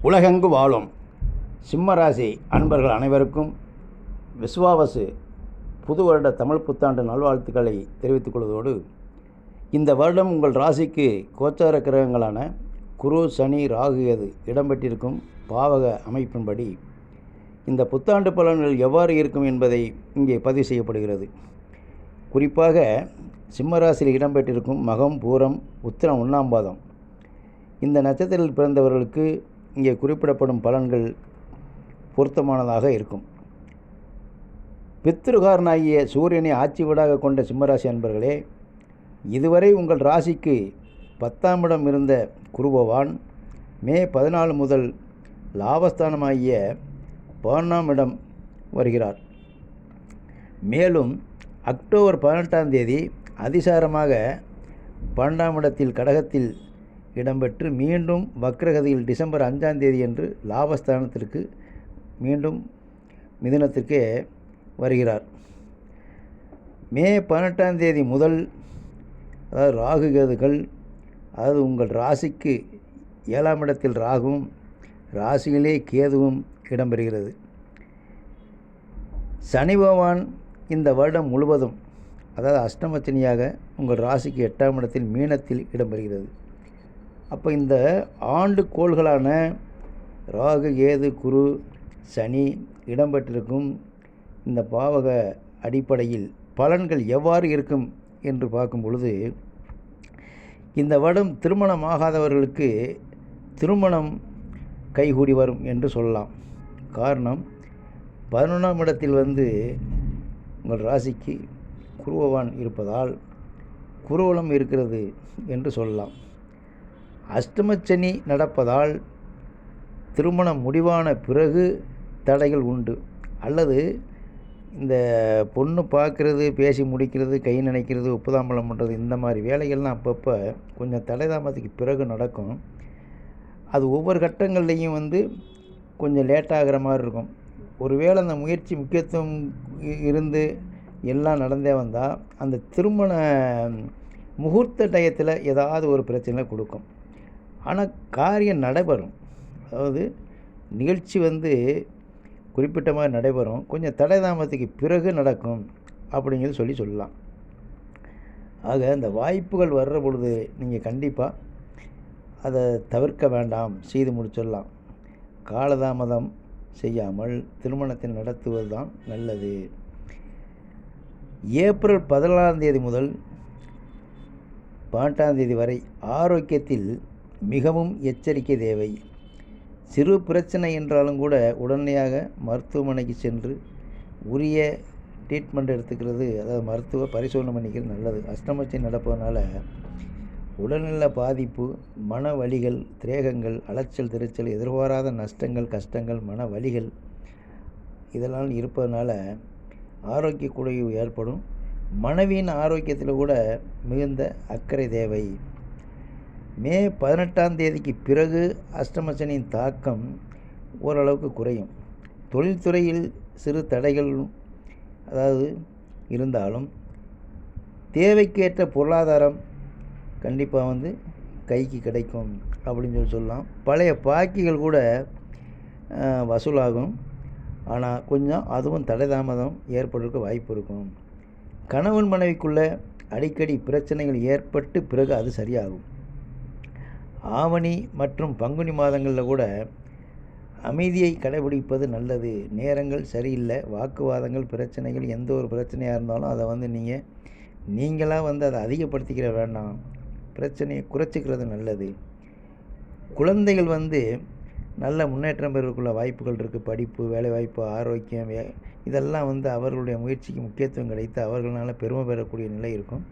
உலகெங்கு வாழும் சிம்மராசி அன்பர்கள் அனைவருக்கும் விஸ்வாவசு புது வருட தமிழ் புத்தாண்டு நல்வாழ்த்துக்களை தெரிவித்துக் கொள்வதோடு, இந்த வருடம் உங்கள் ராசிக்கு கோச்சார கிரகங்களான குரு, சனி, ராகு, கேது இடம்பெற்றிருக்கும் பாவக அமைப்பின்படி இந்த புத்தாண்டு பலன்கள் எவ்வாறு இருக்கும் என்பதை இங்கே பதிவு செய்யப்படுகிறது. குறிப்பாக சிம்மராசியில் இடம்பெற்றிருக்கும் மகம், பூரம், உத்திரம், 1ஆம் பாதம் இந்த நட்சத்திரத்தில் பிறந்தவர்களுக்கு இங்கே குறிப்பிடப்படும் பலன்கள் பொருத்தமானதாக இருக்கும். பித்ருகாரனாகிய சூரியனை ஆட்சி வீடாக கொண்ட சிம்மராசி அன்பர்களே, இதுவரை உங்கள் ராசிக்கு 10ஆம் இடம் இருந்த குருபவான் மே 14 முதல் லாபஸ்தானமாகிய 11ஆம் இடம் வருகிறார். மேலும் அக்டோபர் 18ஆம் தேதி அதிசாரமாக 12ஆம் இடத்தில் கடகத்தில் இடம்பெற்று மீண்டும் வக்ரகதியில் டிசம்பர் 5ஆம் தேதி என்று லாபஸ்தானத்திற்கு மீண்டும் மிதுனத்திற்கே வருகிறார். மே 18ஆம் தேதி முதல் அதாவது ராகு கேதுகள், அதாவது உங்கள் ராசிக்கு 7ஆம் இடத்தில் ராகுவும் ராசியிலே கேதுவும் இடம்பெறுகிறது. சனி பகவான் இந்த வருடம் முழுவதும் அதாவது அஷ்டமச்சனியாக உங்கள் ராசிக்கு 8ஆம் இடத்தில் மீனத்தில் இடம்பெறுகிறது. அப்போ இந்த ஆண்டு கோள்களான ராகு, கேது, குரு, சனி இடம்பெற்றிருக்கும் இந்த பாவக அடிப்படையில் பலன்கள் எவ்வாறு இருக்கும் என்று பார்க்கும் பொழுது, இந்த வருடம் திருமணமாகாதவர்களுக்கு திருமணம் கைகூடி வரும் என்று சொல்லலாம். காரணம், 11ஆம் இடத்தில் உங்கள் ராசிக்கு குருபவான் இருப்பதால் குருவலம் இருக்கிறது என்று சொல்லலாம். அஷ்டமச்சனி நடப்பதால் திருமணம் முடிவான பிறகு தடைகள் உண்டு, அல்லது இந்த பொண்ணு பார்க்குறது, பேசி முடிக்கிறது, கை நினைக்கிறது, ஒப்புதாம்பலம் பண்ணுறது, இந்த மாதிரி வேலைகள்லாம் அப்பப்போ கொஞ்சம் தடை தாமதத்துக்கு பிறகு நடக்கும். அது ஒவ்வொரு கட்டங்கள்லேயும் கொஞ்சம் லேட்டாகிற மாதிரி இருக்கும். ஒருவேளை அந்த முயற்சி முக்கியத்துவம் இருந்து எல்லாம் நடந்தே வந்தால் அந்த திருமண முகூர்த்த டயத்தில் ஏதாவது ஒரு பிரச்சனை கொடுக்கும். ஆனால் காரியம் நடைபெறும். அதாவது நிகழ்ச்சி குறிப்பிட்ட மாதிரி நடைபெறும், கொஞ்சம் தடை தாமதத்துக்கு பிறகு நடக்கும் அப்படிங்கிறது சொல்லலாம். ஆக இந்த வாய்ப்புகள் வர்ற பொழுது நீங்கள் கண்டிப்பாக அதை தவிர்க்க வேண்டாம், செய்து முடிச்சிடலாம். காலதாமதம் செய்யாமல் திருமணத்தை நடத்துவது தான் நல்லது. ஏப்ரல் 14ஆம் தேதி முதல் 18ஆம் தேதி வரை ஆரோக்கியத்தில் மிகவும் எச்சரிக்கை தேவை. சிறு பிரச்சனை என்றாலும் கூட உடனடியாக மருத்துவமனைக்கு சென்று உரிய ட்ரீட்மெண்ட் எடுத்துக்கிறது, அதாவது மருத்துவ பரிசோதனை பண்ணிக்கிறது நல்லது. அஷ்டமச்சனி நடப்பதனால உடல்நல பாதிப்பு, மன வலிகள், திரேகங்கள், அலைச்சல், திருச்சல், எதிர்பாராத நஷ்டங்கள், கஷ்டங்கள், மன வலிகள் இதெல்லாம் இருப்பதனால ஆரோக்கிய குறைவு ஏற்படும். மனைவியின் ஆரோக்கியத்தில் கூட மிகுந்த அக்கறை தேவை. மே 18ஆம் தேதிக்கு பிறகு அஷ்டமச்சனியின் தாக்கம் ஓரளவுக்கு குறையும். தொழில்துறையில் சிறு தடைகள் அதாவது இருந்தாலும் தேவைக்கேற்ற பொருளாதாரம் கண்டிப்பாக கைக்கு கிடைக்கும் அப்படின்னு சொல்லலாம். பழைய பாக்கிகள் கூட வசூலாகும். ஆனால் கொஞ்சம் அதுவும் தடை தாமதம் ஏற்படுறதுக்கு வாய்ப்பு இருக்கும். கணவன் மனைவிக்குள்ளே அடிக்கடி பிரச்சனைகள் ஏற்பட்டு பிறகு அது சரியாகும். ஆவணி மற்றும் பங்குனி மாதங்களில் கூட அமைதியை கடைபிடிப்பது நல்லது. நேரங்கள் சரியில்லை, வாக்குவாதங்கள், பிரச்சனைகள், எந்த ஒரு பிரச்சனையாக இருந்தாலும் அதை நீங்களாக அதை அதிகப்படுத்திக்கிற வேண்டாம், பிரச்சனையை குறைச்சிக்கிறது நல்லது. குழந்தைகள் நல்ல முன்னேற்றம் பெறக்குள்ள வாய்ப்புகள் இருக்குது. படிப்பு, வேலைவாய்ப்பு, ஆரோக்கியம் இதெல்லாம் அவர்களுடைய முயற்சிக்கு முக்கியத்துவம் கிடைத்து அவர்களால் பெருமை பெறக்கூடிய நிலை இருக்கும்.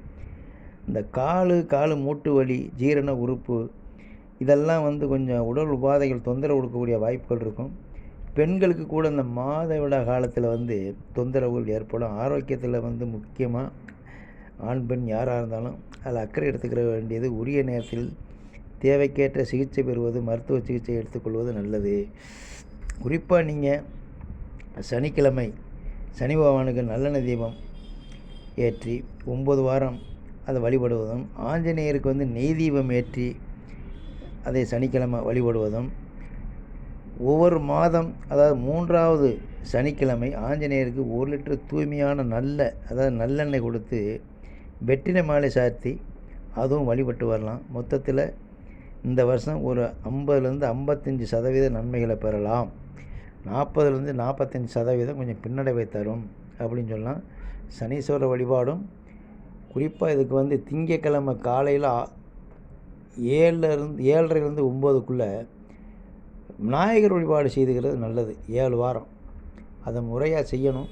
இந்த காலு மூட்டு வலி, ஜீரண உறுப்பு இதெல்லாம் கொஞ்சம் உடல் உபாதைகள் தொந்தரவு கொடுக்கக்கூடிய வாய்ப்புகள் இருக்கும். பெண்களுக்கு கூட இந்த மாதவிடா காலத்தில் தொந்தரவுகள் ஏற்படும். ஆரோக்கியத்தில் முக்கியமாக ஆண் பெண் யாராக இருந்தாலும் அதில் அக்கறை எடுத்துக்கிற வேண்டியது. உரிய நேரத்தில் தேவைக்கேற்ற சிகிச்சை பெறுவது, மருத்துவ சிகிச்சை எடுத்துக்கொள்வது நல்லது. குறிப்பாக நீங்கள் சனிக்கிழமை சனி பகவானுக்கு நல்லெண்ணெய் தீபம் ஏற்றி 9 வாரம் அதை வழிபடுவதும், ஆஞ்சநேயருக்கு நெய் தீபம் ஏற்றி அதை சனிக்கிழமை வழிபடுவதும், ஒவ்வொரு மாதம் அதாவது 3வது சனிக்கிழமை ஆஞ்சநேயருக்கு 1 லிட்டர் தூய்மையான நல்லெண்ணெய் கொடுத்து வெற்றிலை மாலை சார்த்தி அதுவும் வழிபட்டு வரலாம். மொத்தத்தில் இந்த வருஷம் ஒரு 50லேருந்து 55% நன்மைகளை பெறலாம். 40லேருந்து 45% கொஞ்சம் பின்னடைவை தரும் அப்படின்னு சொல்லலாம். சனீஸ்வரர் வழிபாடும் குறிப்பாக இதுக்கு திங்கக்கிழமை காலையில் 7:30லேருந்து 9க்குள்ளே விநாயகர் வழிபாடு செய்துக்கிறது நல்லது. 7 வாரம் அதை முறையாக செய்யணும்.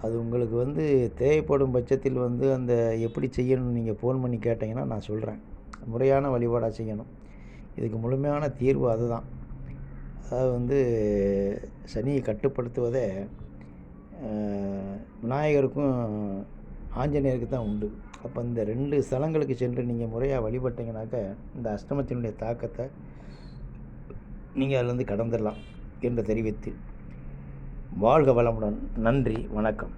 அது உங்களுக்கு தேவைப்படும் பட்சத்தில் அந்த எப்படி செய்யணும்னு நீங்கள் ஃபோன் பண்ணி கேட்டிங்கன்னா நான் சொல்கிறேன். முறையான வழிபாடாக செய்யணும். இதுக்கு முழுமையான தீர்வு அதுதான். அதாவது சனியை கட்டுப்படுத்துவதே விநாயகருக்கும் ஆஞ்சநேயருக்கு தான் உண்டு. அப்போ இந்த 2 ஸ்தலங்களுக்கு சென்று நீங்கள் முறையாக வழிபட்டீங்கன்னாக்க இந்த அஷ்டமத்தினுடைய தாக்கத்தை நீங்கள் அதிலேருந்து கடந்துடலாம் என்று தெரிவித்து வாழ்க வளமுடன். நன்றி, வணக்கம்.